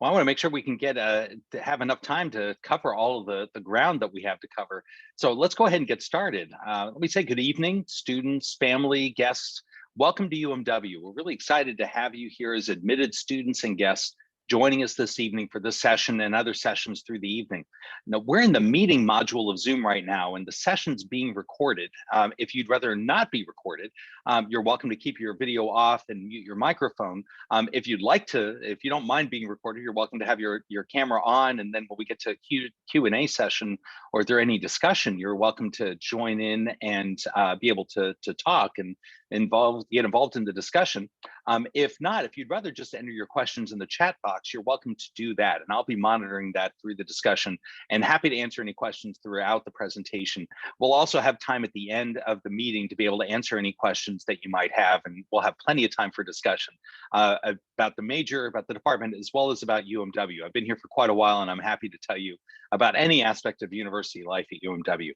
Well, I want to make sure we can get to have enough time to cover all of the ground that we have to cover. So let's go ahead and get started. Let me say good evening, students, family, guests. Welcome to UMW. We're really excited to have you here as admitted students and guests joining us this evening for this session and other sessions through the evening. Now, we're in the meeting module of Zoom right now, and the session's being recorded. If you'd rather not be recorded, you're welcome to keep your video off and mute your microphone. If you'd like to, if you don't mind being recorded, you're welcome to have your camera on, and then when we get to Q&A session, or if there any discussion, you're welcome to join in and be able to talk and get involved in the discussion. If not, if you'd rather just enter your questions in the chat box, you're welcome to do that, and I'll be monitoring that through the discussion and happy to answer any questions throughout the presentation. We'll also have time at the end of the meeting to be able to answer any questions that you might have, and we'll have plenty of time for discussion about the major, about the department, as well as about UMW. I've been here for quite a while, and I'm happy to tell you about any aspect of university life at UMW.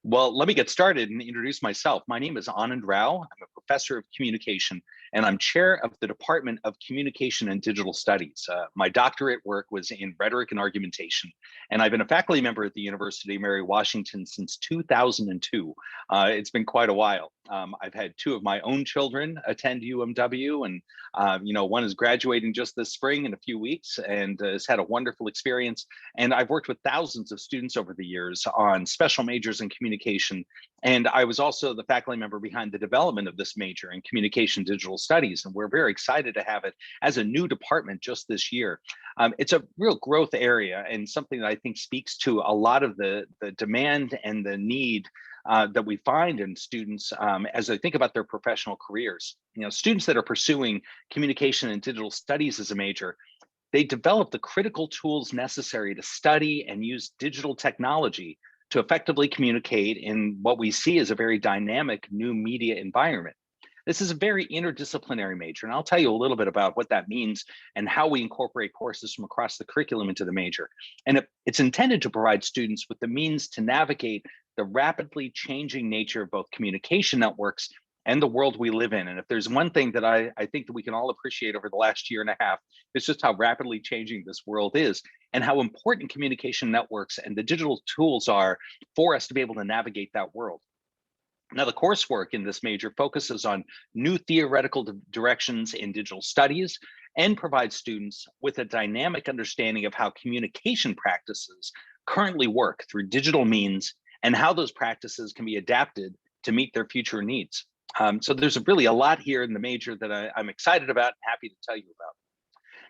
Well, let me get started and introduce myself. My name is Anand Rao. I'm a professor of communication, and I'm chair of the Department of Communication and Digital Studies. My doctorate work was in rhetoric and argumentation, and I've been a faculty member at the University of Mary Washington since 2002. It's been quite a while. I've had two of my own children attend UMW, and one is graduating just this spring in a few weeks and has had a wonderful experience. And I've worked with thousands of students over the years on special majors in communication. And I was also the faculty member behind the development of this major in communication digital studies. And we're very excited to have it as a new department just this year. It's a real growth area and something that I think speaks to a lot of the demand and the need that we find in students as they think about their professional careers. Students that are pursuing communication and digital studies as a major, they develop the critical tools necessary to study and use digital technology to effectively communicate in what we see as a very dynamic new media environment. This is a very interdisciplinary major, and I'll tell you a little bit about what that means and how we incorporate courses from across the curriculum into the major. And it's intended to provide students with the means to navigate the rapidly changing nature of both communication networks and the world we live in. And if there's one thing that I think that we can all appreciate over the last year and a half, it's just how rapidly changing this world is and how important communication networks and the digital tools are for us to be able to navigate that world. Now, the coursework in this major focuses on new theoretical directions in digital studies and provides students with a dynamic understanding of how communication practices currently work through digital means and how those practices can be adapted to meet their future needs. So there's really a lot here in the major that I'm excited about and happy to tell you about.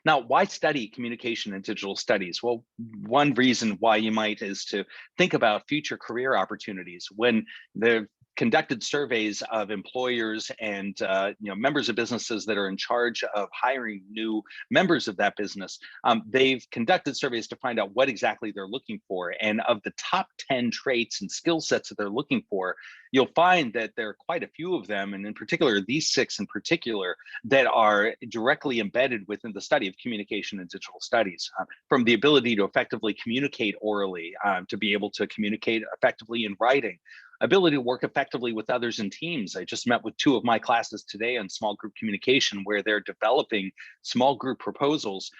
Now, why study communication and digital studies? Well, one reason why you might is to think about future career opportunities. When they've conducted surveys of employers and members of businesses that are in charge of hiring new members of that business, they've conducted surveys to find out what exactly they're looking for. And of the top 10 traits and skill sets that they're looking for, you'll find that there are quite a few of them, and in particular, these 6 in particular, that are directly embedded within the study of communication and digital studies, from the ability to effectively communicate orally, to be able to communicate effectively in writing, ability to work effectively with others in teams. I just met with 2 of my classes today on small group communication, where they're developing small group proposals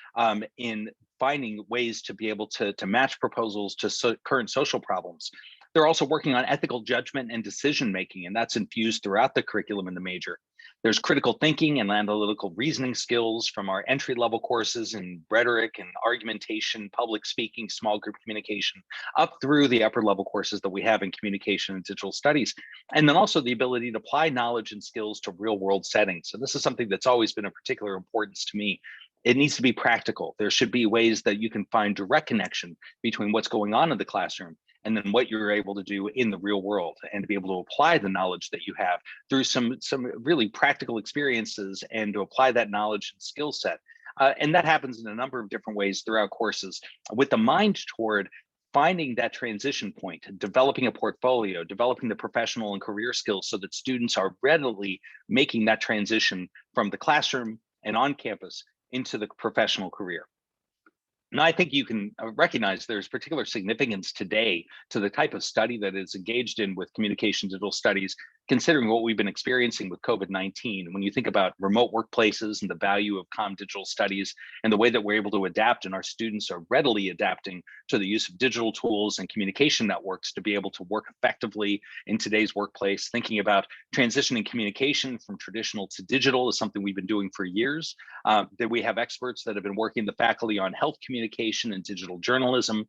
in finding ways to be able to match proposals to current social problems. They're also working on ethical judgment and decision making, and that's infused throughout the curriculum in the major. There's critical thinking and analytical reasoning skills from our entry-level courses in rhetoric and argumentation, public speaking, small group communication, up through the upper-level courses that we have in communication and digital studies. And then also the ability to apply knowledge and skills to real-world settings. So this is something that's always been of particular importance to me. It needs to be practical. There should be ways that you can find direct connection between what's going on in the classroom and then what you're able to do in the real world, and to be able to apply the knowledge that you have through some really practical experiences and to apply that knowledge and skill set. And that happens in a number of different ways throughout courses, with the mind toward finding that transition point, developing a portfolio, developing the professional and career skills so that students are readily making that transition from the classroom and on campus into the professional career. Now, I think you can recognize there's particular significance today to the type of study that is engaged in with communication digital studies considering what we've been experiencing with COVID-19, when you think about remote workplaces and the value of digital studies and the way that we're able to adapt, and our students are readily adapting to the use of digital tools and communication networks to be able to work effectively in today's workplace. Thinking about transitioning communication from traditional to digital is something we've been doing for years. That we have experts that have been working the faculty on health communication and digital journalism.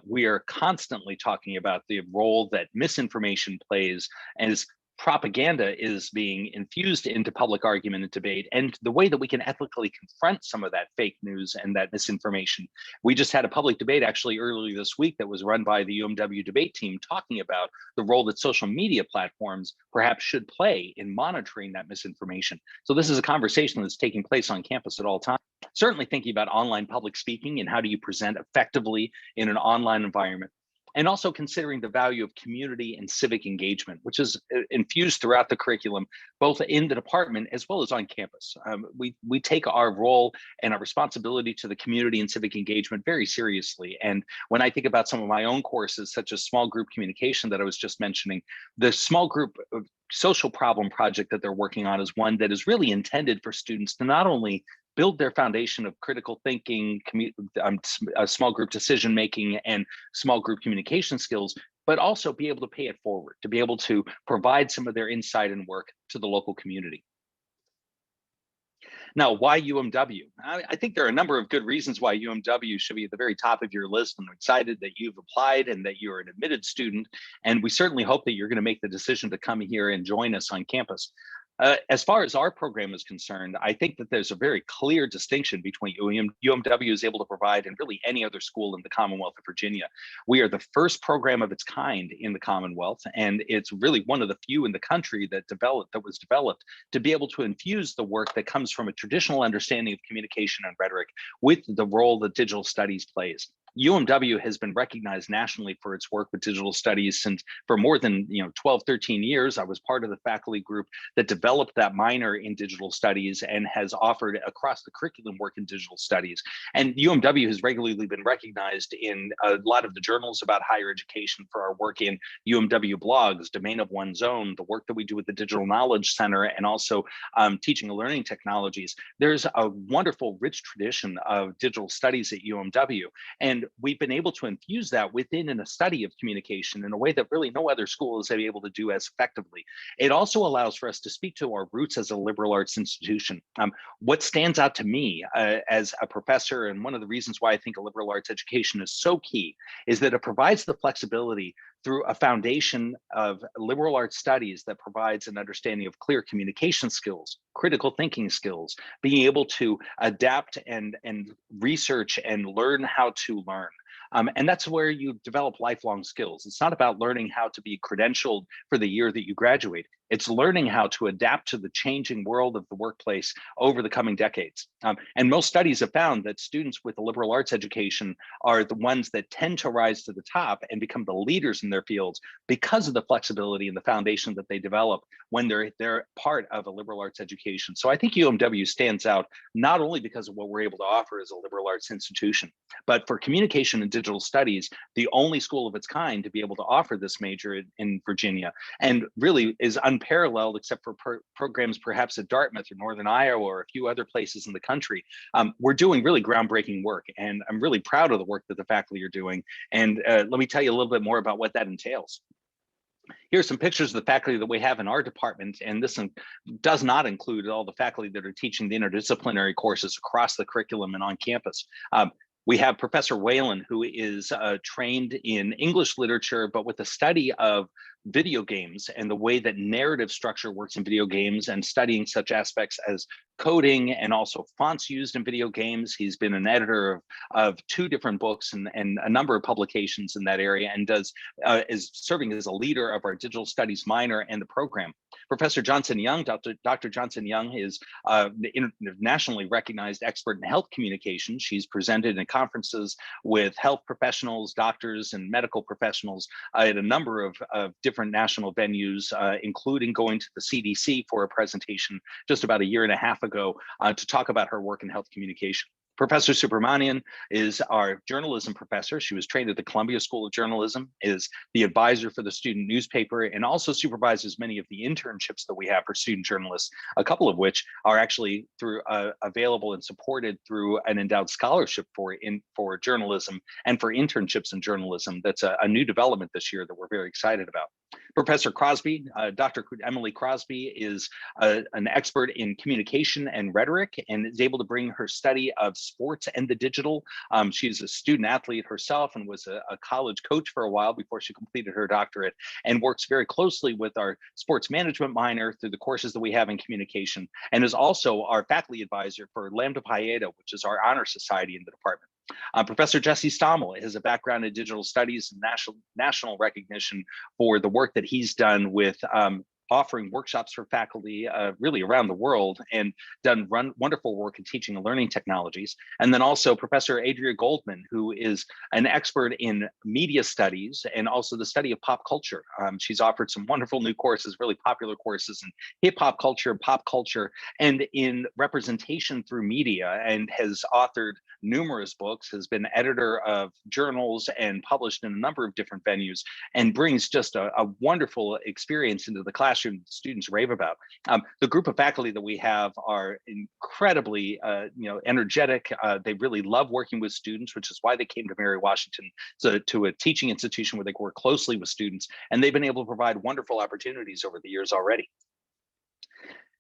We are constantly talking about the role that misinformation plays as propaganda is being infused into public argument and debate, and the way that we can ethically confront some of that fake news and that misinformation. We just had a public debate actually earlier this week that was run by the UMW debate team, talking about the role that social media platforms perhaps should play in monitoring that misinformation. So this is a conversation that's taking place on campus at all times. Certainly thinking about online public speaking and how do you present effectively in an online environment, and also considering the value of community and civic engagement, which is infused throughout the curriculum, both in the department as well as on campus. We take our role and our responsibility to the community and civic engagement very seriously. And when I think about some of my own courses, such as small group communication that I was just mentioning, the small group social problem project that they're working on is one that is really intended for students to not only build their foundation of critical thinking, small group decision making, and small group communication skills, but also be able to pay it forward, to be able to provide some of their insight and work to the local community. Now, why UMW? I think there are a number of good reasons why UMW should be at the very top of your list. And I'm excited that you've applied and that you're an admitted student. And we certainly hope that you're going to make the decision to come here and join us on campus. As far as our program is concerned, I think that there's a very clear distinction between UMW is able to provide and really any other school in the Commonwealth of Virginia. We are the first program of its kind in the Commonwealth, and it's really one of the few in the country that was developed to be able to infuse the work that comes from a traditional understanding of communication and rhetoric with the role that digital studies plays. UMW has been recognized nationally for its work with digital studies since for more than 12, 13 years. I was part of the faculty group that developed that minor in digital studies and has offered across the curriculum work in digital studies. And UMW has regularly been recognized in a lot of the journals about higher education for our work in UMW blogs, Domain of One's Own, the work that we do with the Digital Knowledge Center, and also teaching and learning technologies. There's a wonderful, rich tradition of digital studies at UMW. And we've been able to infuse that within a study of communication in a way that really no other school is able to do as effectively. It also allows for us to speak to our roots as a liberal arts institution. What stands out to me as a professor, and one of the reasons why I think a liberal arts education is so key, is that it provides the flexibility through a foundation of liberal arts studies that provides an understanding of clear communication skills, critical thinking skills, being able to adapt and research and learn how to learn. And that's where you develop lifelong skills. It's not about learning how to be credentialed for the year that you graduate. It's learning how to adapt to the changing world of the workplace over the coming decades. And most studies have found that students with a liberal arts education are the ones that tend to rise to the top and become the leaders in their fields because of the flexibility and the foundation that they develop when they're part of a liberal arts education. So I think UMW stands out not only because of what we're able to offer as a liberal arts institution, but for communication and digital studies, the only school of its kind to be able to offer this major in Virginia, and really is unparalleled except for programs perhaps at Dartmouth or Northern Iowa or a few other places in the country. We're doing really groundbreaking work, and I'm really proud of the work that the faculty are doing. And let me tell you a little bit more about what that entails. Here's some pictures of the faculty that we have in our department, and this does not include all the faculty that are teaching the interdisciplinary courses across the curriculum and on campus. We have Professor Whalen, who is trained in English literature, but with the study of video games and the way that narrative structure works in video games, and studying such aspects as coding and also fonts used in video games. He's been an editor of 2 different books and a number of publications in that area, and is serving as a leader of our digital studies minor and the program. Professor Johnson Young, Dr. Johnson Young, is the nationally recognized expert in health communication. She's presented in conferences with health professionals, doctors, and medical professionals at a number of different national venues, including going to the CDC for a presentation just about a year and a half ago to talk about her work in health communication. Professor Subramanian is our journalism professor. She was trained at the Columbia School of Journalism, is the advisor for the student newspaper, and also supervises many of the internships that we have for student journalists, a couple of which are actually available and supported through an endowed scholarship for journalism and for internships in journalism. That's a new development this year that we're very excited about. Professor Crosby, Dr. Emily Crosby, is an expert in communication and rhetoric and is able to bring her study of sports and the digital. She's a student athlete herself and was a college coach for a while before she completed her doctorate, and works very closely with our sports management minor through the courses that we have in communication, and is also our faculty advisor for Lambda Pi Eta, which is our honor society in the department. Professor Jesse Stommel has a background in digital studies and national recognition for the work that he's done with offering workshops for faculty really around the world, and done wonderful work in teaching and learning technologies. And then also Professor Adria Goldman, who is an expert in media studies and also the study of pop culture. She's offered some wonderful new courses, really popular courses in hip hop culture, pop culture, and in representation through media, and has authored numerous books, has been editor of journals and published in a number of different venues, and brings just a wonderful experience into the classroom students rave about. The group of faculty that we have are incredibly energetic. They really love working with students, which is why they came to Mary Washington, to a teaching institution where they work closely with students, and they've been able to provide wonderful opportunities over the years already.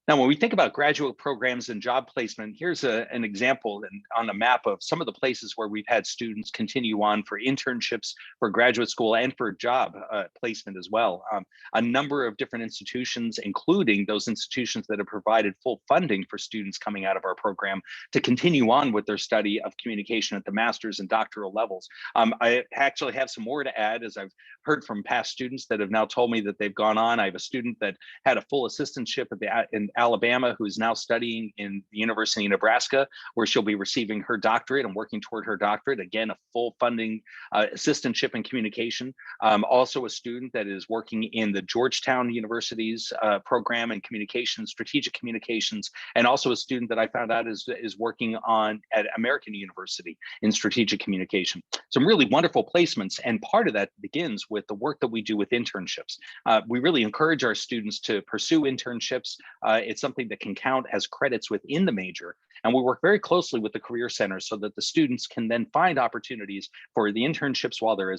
Now, when we think about graduate programs and job placement, here's an example on a map of some of the places where we've had students continue on for internships, for graduate school, and for job placement as well. A number of different institutions, including those institutions that have provided full funding for students coming out of our program to continue on with their study of communication at the master's and doctoral levels. I actually have some more to add, as I've heard from past students that have now told me that they've gone on. I have a student that had a full assistantship in Alabama, who's now studying in the University of Nebraska, where she'll be receiving her doctorate and working toward her doctorate. Again, a full funding assistantship in communication. Also a student that is working in the Georgetown University's program in communications, strategic communications, and also a student that I found out is working at American University in strategic communication. Some really wonderful placements, and part of that begins with the work that we do with internships. We really encourage our students to pursue internships. It's something that can count as credits within the major. And we work very closely with the Career Center so that the students can then find opportunities for the internships while they're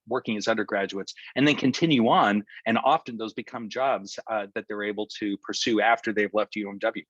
working as undergraduates, and then continue on. And often those become jobs that they're able to pursue after they've left UMW.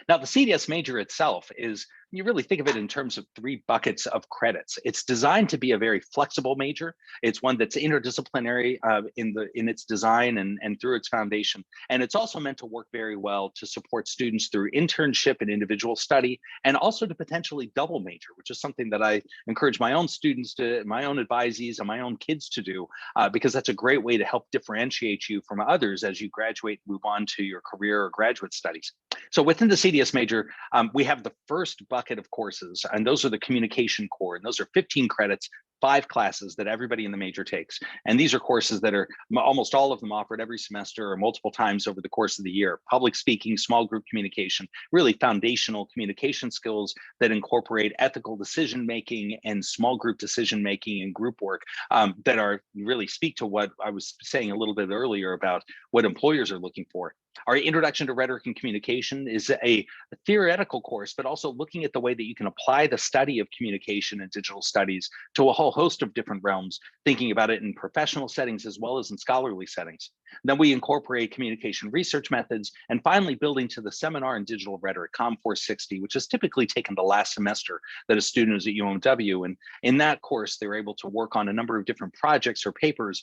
Now, the CDS major itself is, you really think of it in terms of 3 buckets of credits. It's designed to be a very flexible major. It's one that's interdisciplinary in its design and through its foundation. And it's also meant to work very well to support students through internship and individual study, and also to potentially double major, which is something that I encourage my own students my own advisees and my own kids to do, because that's a great way to help differentiate you from others as you graduate and move on to your career or graduate studies. So within the CDS major, we have the first bucket of courses, and those are the communication core, and those are 15 credits, 5 classes that everybody in the major takes. And these are courses that are almost all of them offered every semester or multiple times over the course of the year. Public speaking, small group communication, really foundational communication skills that incorporate ethical decision making and small group decision making and group work that are really speak to what I was saying a little bit earlier about what employers are looking for. Our Introduction to Rhetoric and Communication is a theoretical course, but also looking at the way that you can apply the study of communication and digital studies to a whole host of different realms, thinking about it in professional settings as well as in scholarly settings. Then we incorporate communication research methods, and finally building to the Seminar in Digital Rhetoric, COM 460, which is typically taken the last semester that a student is at UMW. And in that course, they're able to work on a number of different projects or papers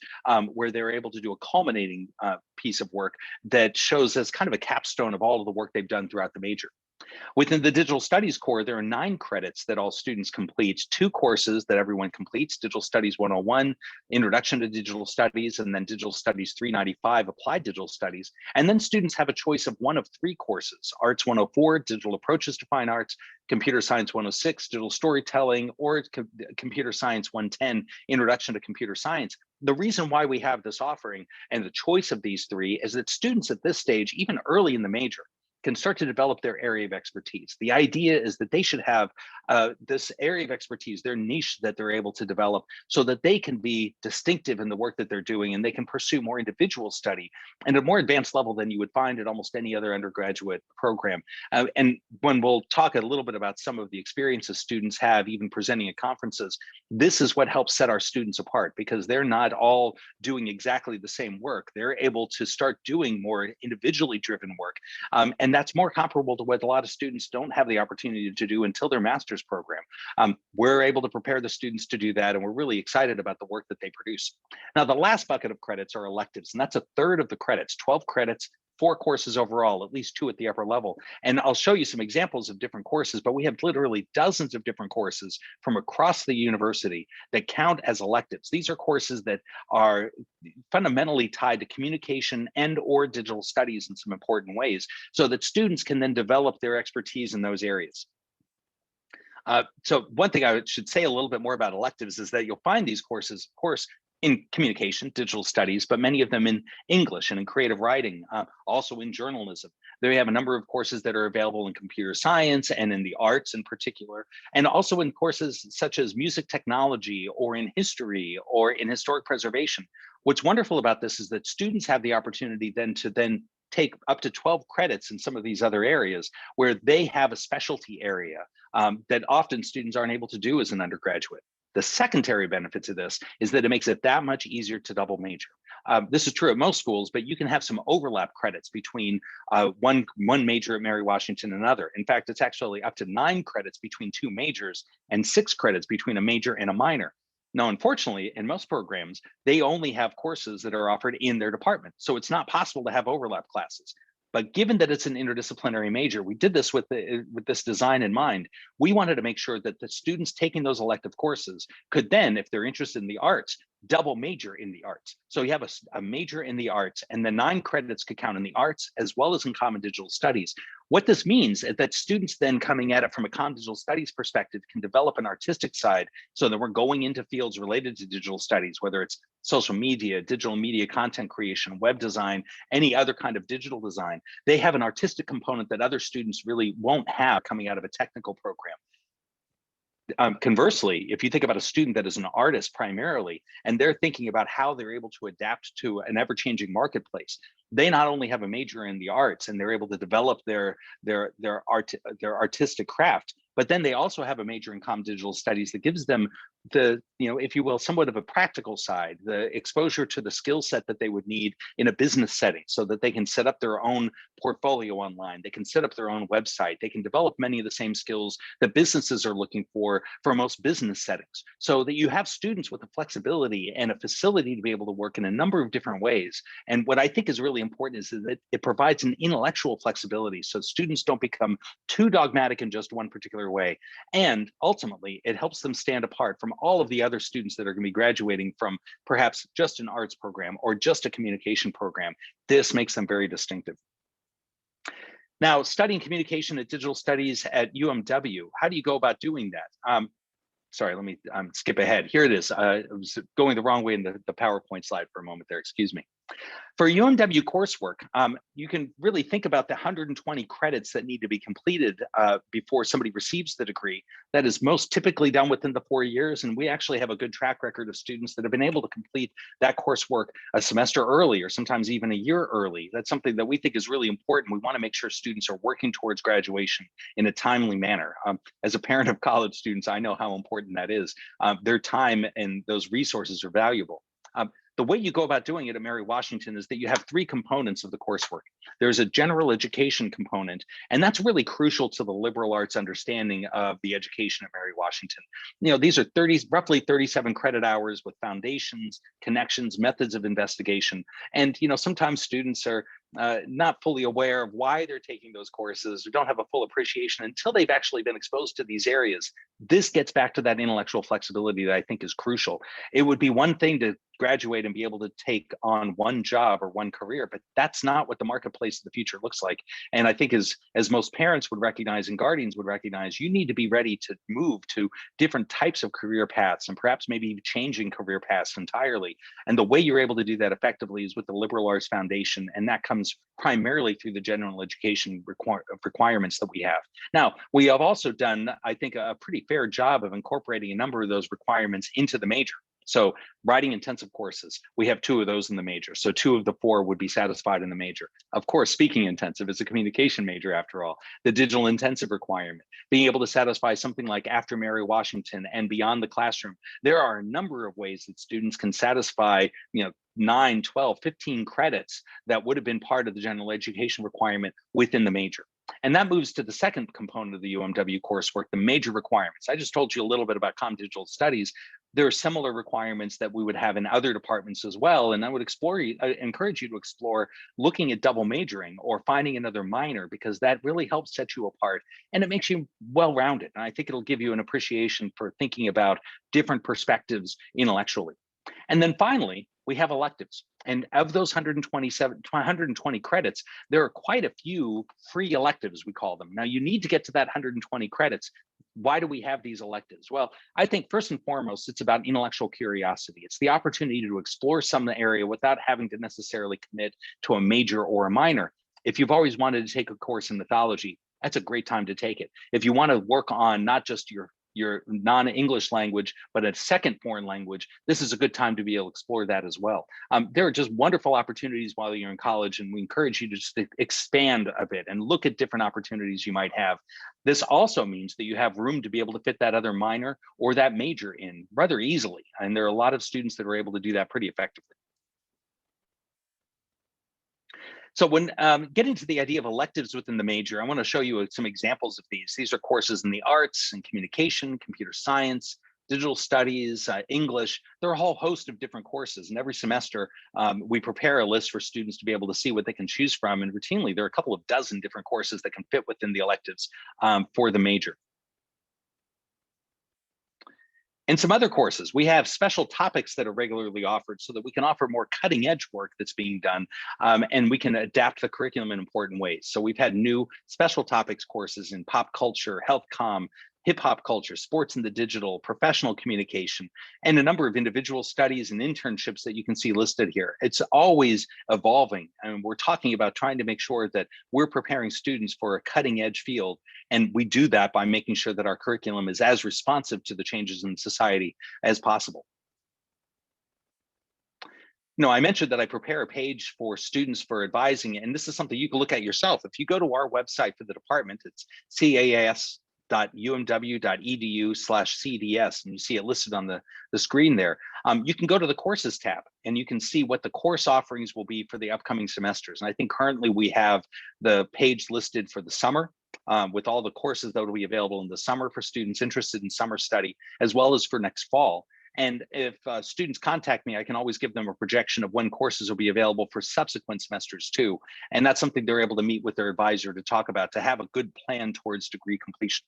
where they're able to do a culminating piece of work that shows as kind of a capstone of all of the work they've done throughout the major. Within the digital studies core, there are 9 credits that all students complete, 2 courses that everyone completes: Digital Studies 101, Introduction to Digital Studies, and then Digital Studies 395, Applied Digital Studies. And then students have a choice of one of 3 courses: Arts 104, Digital Approaches to Fine Arts, Computer Science 106, Digital Storytelling, or Computer Science 110, Introduction to Computer Science. The reason why we have this offering and the choice of these 3 is that students at this stage, even early in the major, can start to develop their area of expertise. The idea is that they should have this area of expertise, their niche that they're able to develop so that they can be distinctive in the work that they're doing, and they can pursue more individual study and a more advanced level than you would find at almost any other undergraduate program. And when we'll talk a little bit about some of the experiences students have even presenting at conferences, this is what helps set our students apart, because they're not all doing exactly the same work. They're able to start doing more individually driven work. And that's more comparable to what a lot of students don't have the opportunity to do until their master's program. We're able to prepare the students to do that, and we're really excited about the work that they produce. Now, the last bucket of credits are electives, and that's a third of the credits, 12 credits, 4 courses overall, at least 2 at the upper level. And I'll show you some examples of different courses, but we have literally dozens of different courses from across the university that count as electives. These are courses that are fundamentally tied to communication and or digital studies in some important ways, so that students can then develop their expertise in those areas. So one thing I should say a little bit more about electives is that you'll find these courses, of course, in communication, digital studies, but many of them in English and in creative writing, also in journalism. They have a number of courses that are available in computer science and in the arts in particular, and also in courses such as music technology or in history or in historic preservation. What's wonderful about this is that students have the opportunity then to take up to 12 credits in some of these other areas where they have a specialty area that often students aren't able to do as an undergraduate. The secondary benefit to this is that it makes it that much easier to double major. This is true at most schools, but you can have some overlap credits between one major at Mary Washington and another. In fact, it's actually up to 9 credits between 2 majors and 6 credits between a major and a minor. Now, unfortunately, in most programs, they only have courses that are offered in their department. So it's not possible to have overlap classes. But given that it's an interdisciplinary major, we did this with this design in mind. We wanted to make sure that the students taking those elective courses could then, if they're interested in the arts, double major in the arts. So you have a major in the arts, and the 9 credits could count in the arts as well as in common digital studies. What this means is that students then coming at it from a common digital studies perspective can develop an artistic side, so that we're going into fields related to digital studies, whether it's social media, digital media content creation, web design, any other kind of digital design. They have an artistic component that other students really won't have coming out of a technical program. Conversely, if you think about a student that is an artist primarily, and they're thinking about how they're able to adapt to an ever-changing marketplace, they not only have a major in the arts and they're able to develop their artistic craft, but then they also have a major in comm digital studies that gives them the, if you will, somewhat of a practical side, the exposure to the skill set that they would need in a business setting, so that they can set up their own portfolio online, they can set up their own website, they can develop many of the same skills that businesses are looking for most business settings, so that you have students with the flexibility and a facility to be able to work in a number of different ways. And what I think is really important is that it provides an intellectual flexibility, so students don't become too dogmatic in just one particular way. And ultimately, it helps them stand apart from all of the other students that are going to be graduating from perhaps just an arts program or just a communication program. This makes them very distinctive. Now, studying communication and digital studies at UMW, how do you go about doing that? Sorry, let me skip ahead. Here it is. I was going the wrong way in the PowerPoint slide for a moment there, excuse me. For UMW coursework, you can really think about the 120 credits that need to be completed before somebody receives the degree. That is most typically done within the 4 years, and we actually have a good track record of students that have been able to complete that coursework a semester early or sometimes even a year early. That's something that we think is really important. We want to make sure students are working towards graduation in a timely manner. As a parent of college students, I know how important that is. Their time and those resources are valuable. The way you go about doing it at Mary Washington is that you have 3 components of the coursework. There's a general education component, and that's really crucial to the liberal arts understanding of the education at Mary Washington. These are roughly 37 credit hours with foundations, connections, methods of investigation. And, sometimes students are not fully aware of why they're taking those courses, or don't have a full appreciation until they've actually been exposed to these areas. This gets back to that intellectual flexibility that I think is crucial. It would be one thing to graduate and be able to take on one job or one career, but that's not what the marketplace of the future looks like. And I think as most parents would recognize and guardians would recognize, you need to be ready to move to different types of career paths and perhaps maybe changing career paths entirely. And the way you're able to do that effectively is with the liberal arts foundation, and that comes comes primarily through the general education requirements that we have. Now, we have also done, I think, a pretty fair job of incorporating a number of those requirements into the major. So writing intensive courses, we have 2 of those in the major. So 2 of the 4 would be satisfied in the major. Of course, speaking intensive is a communication major after all. The digital intensive requirement, being able to satisfy something like After Mary Washington and Beyond the Classroom. There are a number of ways that students can satisfy, 9, 12, 15 credits that would have been part of the general education requirement within the major. And that moves to the second component of the UMW coursework, the major requirements. I just told you a little bit about comm digital studies. There are similar requirements that we would have in other departments as well. And I would encourage you to explore looking at double majoring or finding another minor, because that really helps set you apart and it makes you well-rounded. And I think it'll give you an appreciation for thinking about different perspectives intellectually. And then finally, we have electives. And of those 120 credits, there are quite a few free electives, we call them. Now, you need to get to that 120 credits. Why do we have these electives? Well, I think first and foremost, it's about intellectual curiosity. It's the opportunity to explore some area without having to necessarily commit to a major or a minor. If you've always wanted to take a course in mythology, that's a great time to take it. If you want to work on not just your non-English language, but a second foreign language, this is a good time to be able to explore that as well. There are just wonderful opportunities while you're in college, and we encourage you to just expand a bit and look at different opportunities you might have. This also means that you have room to be able to fit that other minor or that major in rather easily. And there are a lot of students that are able to do that pretty effectively. So when getting to the idea of electives within the major, I want to show you some examples of these. These are courses in the arts and communication, computer science, digital studies, English. There are a whole host of different courses. And every semester, we prepare a list for students to be able to see what they can choose from. And routinely, there are a couple of dozen different courses that can fit within the electives for the major. And some other courses, we have special topics that are regularly offered so that we can offer more cutting edge work that's being done, and we can adapt the curriculum in important ways. So we've had new special topics courses in pop culture, health comm, hip hop culture, sports and the digital, professional communication, and a number of individual studies and internships that you can see listed here. It's always evolving, and we're talking about trying to make sure that we're preparing students for a cutting edge field. And we do that by making sure that our curriculum is as responsive to the changes in society as possible. I mentioned that I prepare a page for students for advising, and this is something you can look at yourself. If you go to our website for the department, it's cas.umw.edu/cds, and you see it listed on the screen there. You can go to the courses tab and you can see what the course offerings will be for the upcoming semesters. And I think currently we have the page listed for the summer, with all the courses that will be available in the summer for students interested in summer study, as well as for next fall. And if students contact me, I can always give them a projection of when courses will be available for subsequent semesters too. And that's something they're able to meet with their advisor to talk about, to have a good plan towards degree completion.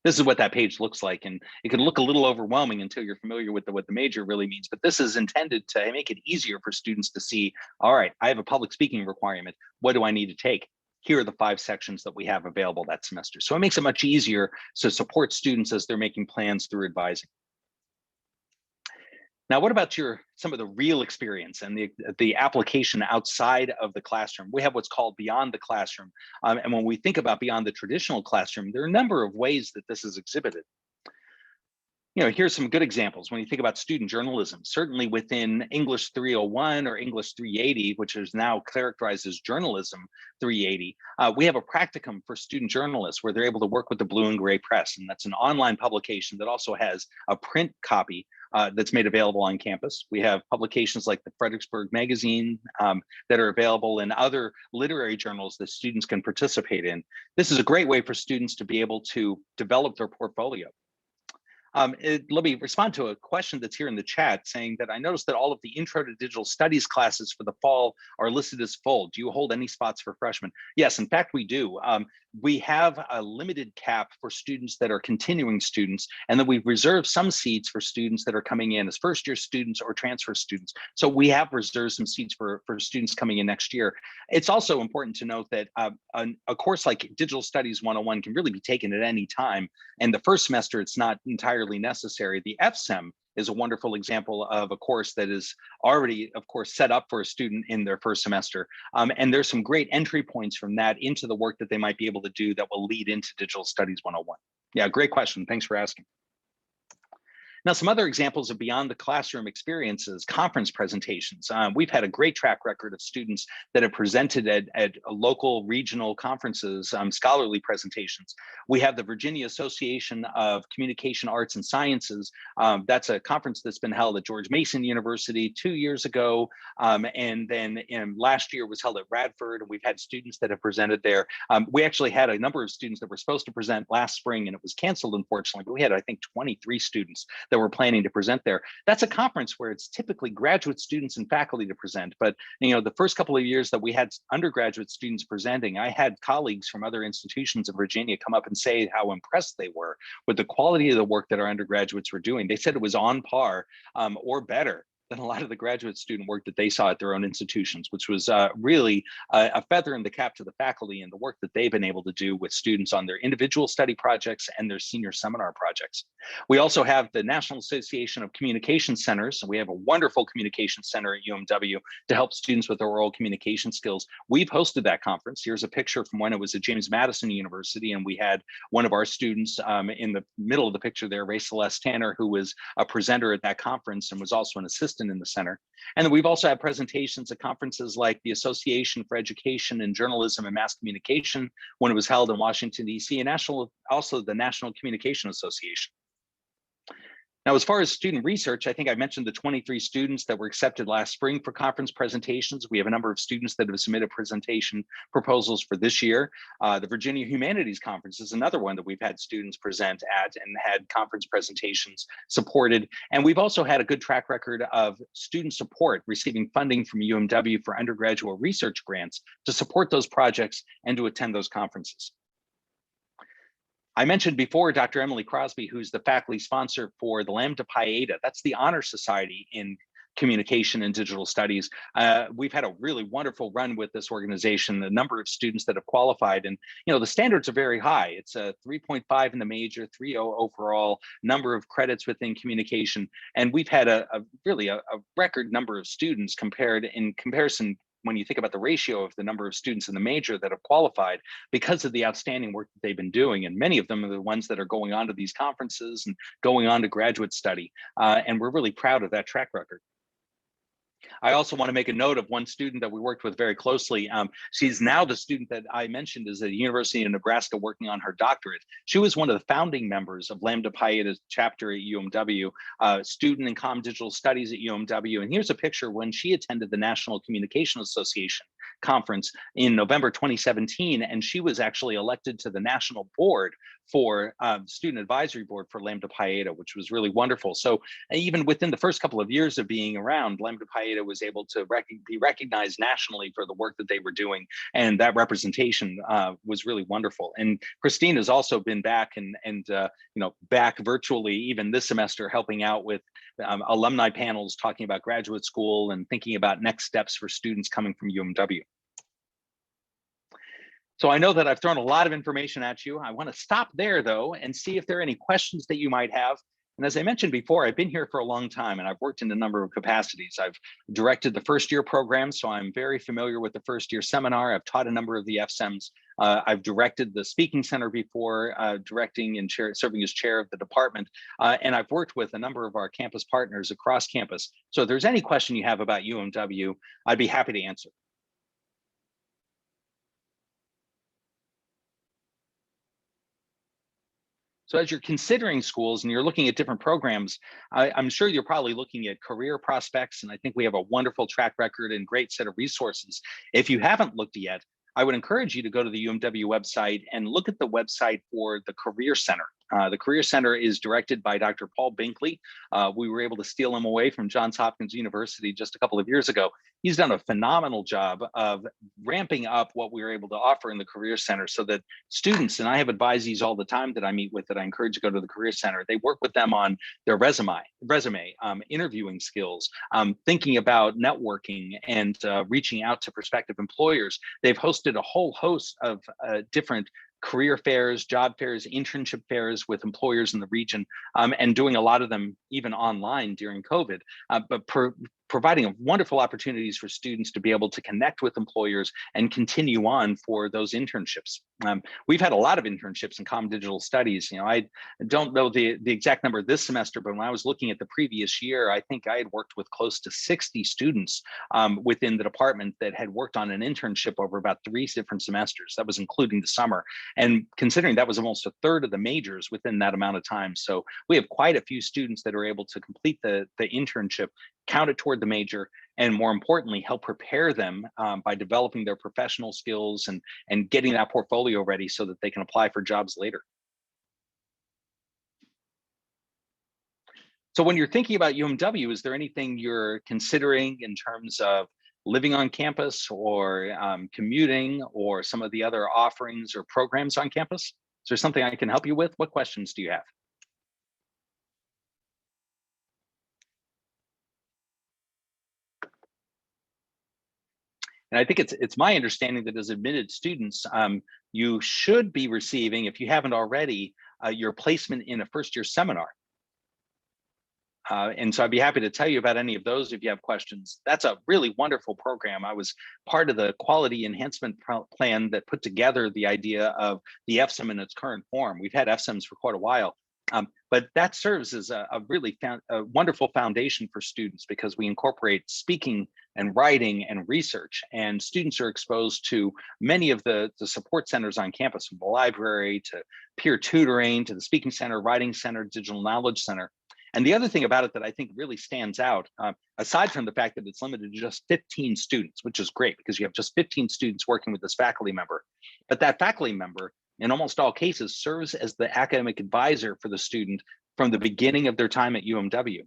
This is what that page looks like, and it can look a little overwhelming until you're familiar with what the major really means. But this is intended to make it easier for students to see, all right, I have a public speaking requirement. What do I need to take? Here are the 5 sections that we have available that semester. So it makes it much easier to support students as they're making plans through advising. Now, what about some of the real experience and the application outside of the classroom? We have what's called beyond the classroom. And when we think about beyond the traditional classroom, there are a number of ways that this is exhibited. Here's some good examples. When you think about student journalism, certainly within English 301 or English 380, which is now characterized as Journalism 380, we have a practicum for student journalists where they're able to work with the Blue and Gray Press. And that's an online publication that also has a print copy that's made available on campus. We have publications like the Fredericksburg Magazine that are available in other literary journals that students can participate in. This is a great way for students to be able to develop their portfolio. Let me respond to a question that's here in the chat saying that I noticed that all of the Intro to Digital Studies classes for the fall are listed as full. Do you hold any spots for freshmen? Yes, in fact, we do. We have a limited cap for students that are continuing students, and then we've reserved some seats for students that are coming in as first-year students or transfer students. So we have reserved some seats for students coming in next year. It's also important to note that a course like Digital Studies 101 can really be taken at any time, and the first semester it's not entirely necessary. The FSEM is a wonderful example of a course that is already, of course, set up for a student in their first semester. And there's some great entry points from that into the work that they might be able to do that will lead into Digital Studies 101. Yeah, great question. Thanks for asking. Now, some other examples of beyond the classroom experiences, conference presentations. We've had a great track record of students that have presented at local, regional conferences, scholarly presentations. We have the Virginia Association of Communication Arts and Sciences. That's a conference that's been held at George Mason University 2 years ago. And then last year was held at Radford, and we've had students that have presented there. We actually had a number of students that were supposed to present last spring, and it was canceled, unfortunately, but we had, I think, 23 students that we're planning to present there. That's a conference where it's typically graduate students and faculty to present. But the first couple of years that we had undergraduate students presenting, I had colleagues from other institutions in Virginia come up and say how impressed they were with the quality of the work that our undergraduates were doing. They said it was on par or better than a lot of the graduate student work that they saw at their own institutions, which was really a feather in the cap to the faculty and the work that they've been able to do with students on their individual study projects and their senior seminar projects. We also have the National Association of Communication Centers, and we have a wonderful communication center at UMW to help students with their oral communication skills. We've hosted that conference. Here's a picture from when it was at James Madison University, and we had one of our students in the middle of the picture there, Ray Celeste Tanner, who was a presenter at that conference and was also an assistant in the center. And then we've also had presentations at conferences like the Association for Education in Journalism and Mass Communication when it was held in Washington, D.C., and also the National Communication Association. Now, as far as student research, I think I mentioned the 23 students that were accepted last spring for conference presentations. We have a number of students that have submitted presentation proposals for this year. The Virginia Humanities Conference is another one that we've had students present at and had conference presentations supported. And we've also had a good track record of student support, receiving funding from UMW for undergraduate research grants to support those projects and to attend those conferences. I mentioned before Dr. Emily Crosby, who's the faculty sponsor for the Lambda Pi Eta. That's the honor society in communication and digital studies. We've had a really wonderful run with this organization, the number of students that have qualified, and the standards are very high. It's a 3.5 in the major, 3.0 overall, number of credits within communication. And we've had a record number of students in comparison when you think about the ratio of the number of students in the major that have qualified because of the outstanding work that they've been doing. And many of them are the ones that are going on to these conferences and going on to graduate study. And we're really proud of that track record. I also want to make a note of one student that we worked with very closely. She's now the student that I mentioned is at the University of Nebraska working on her doctorate. She was one of the founding members of Lambda Pi Eta's chapter at UMW, student in Comm Digital Studies at UMW. And here's a picture when she attended the National Communication Association conference in November 2017. And she was actually elected to the national board for student advisory board for Lambda Pi Eta, which was really wonderful. So even within the first couple of years of being around, Lambda Pi Eta was able to be recognized nationally for the work that they were doing. And that representation was really wonderful. And Christine has also been back and back virtually even this semester, helping out with alumni panels, talking about graduate school and thinking about next steps for students coming from UMW. So I know that I've thrown a lot of information at you. I want to stop there, though, and see if there are any questions that you might have. And as I mentioned before, I've been here for a long time, and I've worked in a number of capacities. I've directed the first year program, so I'm very familiar with the first year seminar. I've taught a number of the FSEMs. I've directed the Speaking Center before, directing and serving as chair of the department. And I've worked with a number of our campus partners across campus. So if there's any question you have about UMW, I'd be happy to answer. So as you're considering schools and you're looking at different programs, I'm sure you're probably looking at career prospects. And I think we have a wonderful track record and great set of resources. If you haven't looked yet, I would encourage you to go to the UMW website and look at the website for the Career Center. The Career Center is directed by Dr. Paul Binkley. We were able to steal him away from Johns Hopkins University just a couple of years ago. He's done a phenomenal job of ramping up what we were able to offer in the Career Center so that students, and I have advisees all the time that I meet with that I encourage to go to the Career Center, they work with them on their resume, interviewing skills, thinking about networking and reaching out to prospective employers. They've hosted a whole host of different career fairs, job fairs, internship fairs with employers in the region, and doing a lot of them even online during COVID, but providing wonderful opportunities for students to be able to connect with employers and continue on for those internships. We've had a lot of internships in common digital studies. I don't know the exact number this semester, but when I was looking at the previous year, I think I had worked with close to 60 students within the department that had worked on an internship over about 3 different semesters. That was including the summer. And considering that was almost a third of the majors within that amount of time. So we have quite a few students that are able to complete the internship, count it toward the major, and more importantly, help prepare them by developing their professional skills and getting that portfolio ready so that they can apply for jobs later. So when you're thinking about UMW, is there anything you're considering in terms of living on campus or commuting or some of the other offerings or programs on campus? Is there something I can help you with? What questions do you have? And I think it's my understanding that as admitted students, you should be receiving, if you haven't already, your placement in a first-year seminar. And so I'd be happy to tell you about any of those if you have questions. That's a really wonderful program. I was part of the quality enhancement plan that put together the idea of the FSEM in its current form. We've had FSEMs for quite a while. But that serves as a really wonderful foundation for students because we incorporate speaking and writing and research, and students are exposed to many of the support centers on campus, from the library to peer tutoring to the speaking center, writing center, digital knowledge center. And the other thing about it that I think really stands out, aside from the fact that it's limited to just 15 students, which is great because you have just 15 students working with this faculty member, but that faculty member in almost all cases serves as the academic advisor for the student from the beginning of their time at UMW.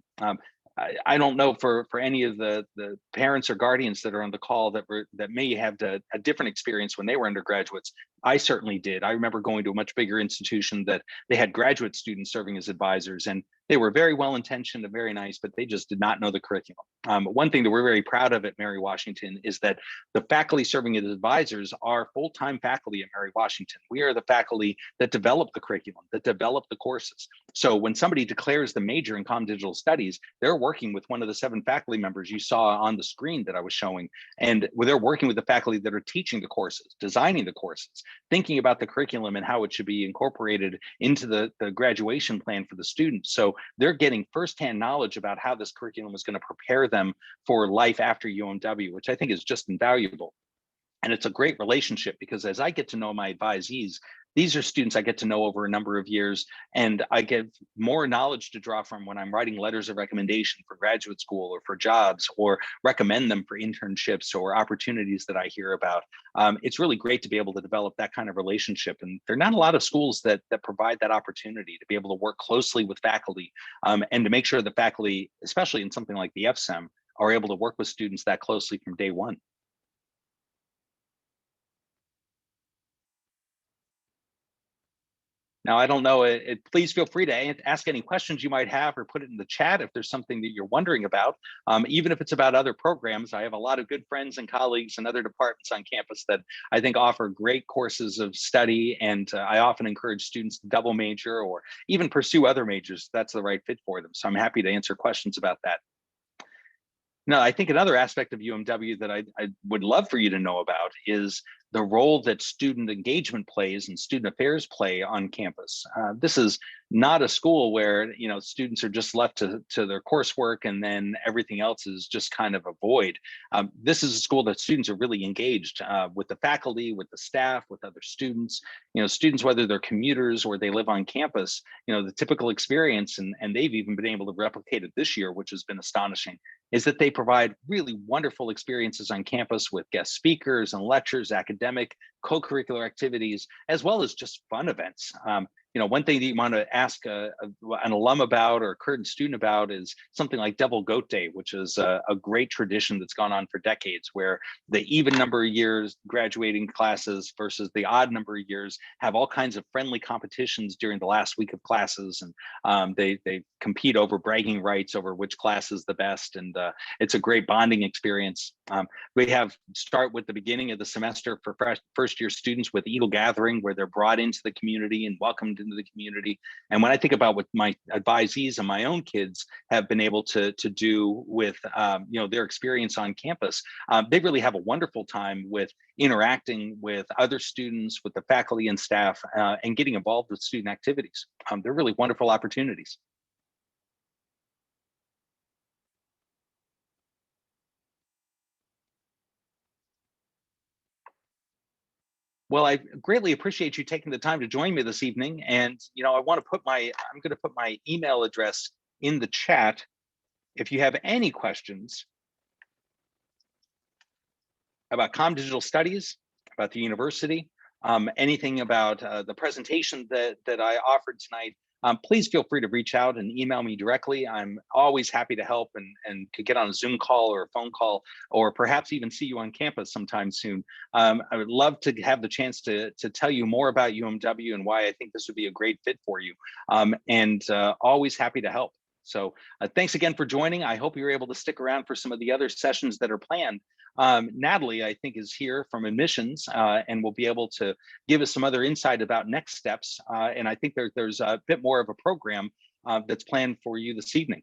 I don't know for any of the parents or guardians that are on the call that may have a different experience when they were undergraduates. I certainly did. I remember going to a much bigger institution that they had graduate students serving as advisors, and they were very well intentioned and very nice, but they just did not know the curriculum. One thing that we're very proud of at Mary Washington is that the faculty serving as advisors are full-time faculty at Mary Washington. We are the faculty that develop the curriculum, that develop the courses. So when somebody declares the major in common digital studies, they're working with one of the 7 faculty members you saw on the screen that I was showing, and they're working with the faculty that are teaching the courses, designing the courses, thinking about the curriculum and how it should be incorporated into the graduation plan for the students. So they're getting firsthand knowledge about how this curriculum is going to prepare them for life after UMW, which I think is just invaluable. And it's a great relationship because as I get to know my advisees, these are students I get to know over a number of years, and I get more knowledge to draw from when I'm writing letters of recommendation for graduate school or for jobs, or recommend them for internships or opportunities that I hear about. It's really great to be able to develop that kind of relationship. And there are not a lot of schools that provide that opportunity to be able to work closely with faculty and to make sure the faculty, especially in something like the FSEM, are able to work with students that closely from day one. Now, I don't know, please feel free to ask any questions you might have or put it in the chat if there's something that you're wondering about. Even if it's about other programs, I have a lot of good friends and colleagues in other departments on campus that I think offer great courses of study. And I often encourage students to double major or even pursue other majors if that's the right fit for them. So I'm happy to answer questions about that. Now, I think another aspect of UMW that I would love for you to know about is the role that student engagement plays and student affairs play on campus. This is not a school where students are just left to their coursework and then everything else is just kind of a void. This is a school that students are really engaged with the faculty, with the staff, with other students. Students, whether they're commuters or they live on campus, the typical experience, and they've even been able to replicate it this year, which has been astonishing, is that they provide really wonderful experiences on campus with guest speakers and lectures, academic, co-curricular activities, as well as just fun events. One thing that you want to ask an alum about or a current student about is something like Devil Goat Day, which is a great tradition that's gone on for decades, where the even number of years graduating classes versus the odd number of years have all kinds of friendly competitions during the last week of classes, and they compete over bragging rights over which class is the best, and it's a great bonding experience. We start with the beginning of the semester for first first-year students with Eagle Gathering, where they're brought into the community and welcomed into the community. And when I think about what my advisees and my own kids have been able to do with their experience on campus, they really have a wonderful time with interacting with other students, with the faculty and staff, and getting involved with student activities. They're really wonderful opportunities. Well, I greatly appreciate you taking the time to join me this evening. And, I'm going to put my email address in the chat. If you have any questions about Com Digital Studies, about the university, anything about the presentation that I offered tonight, please feel free to reach out and email me directly. I'm always happy to help and to get on a Zoom call or a phone call, or perhaps even see you on campus sometime soon. I would love to have the chance to tell you more about UMW and why I think this would be a great fit for you. And always happy to help. So thanks again for joining. I hope you're able to stick around for some of the other sessions that are planned. Natalie, I think, is here from admissions and will be able to give us some other insight about next steps. And I think there's a bit more of a program that's planned for you this evening.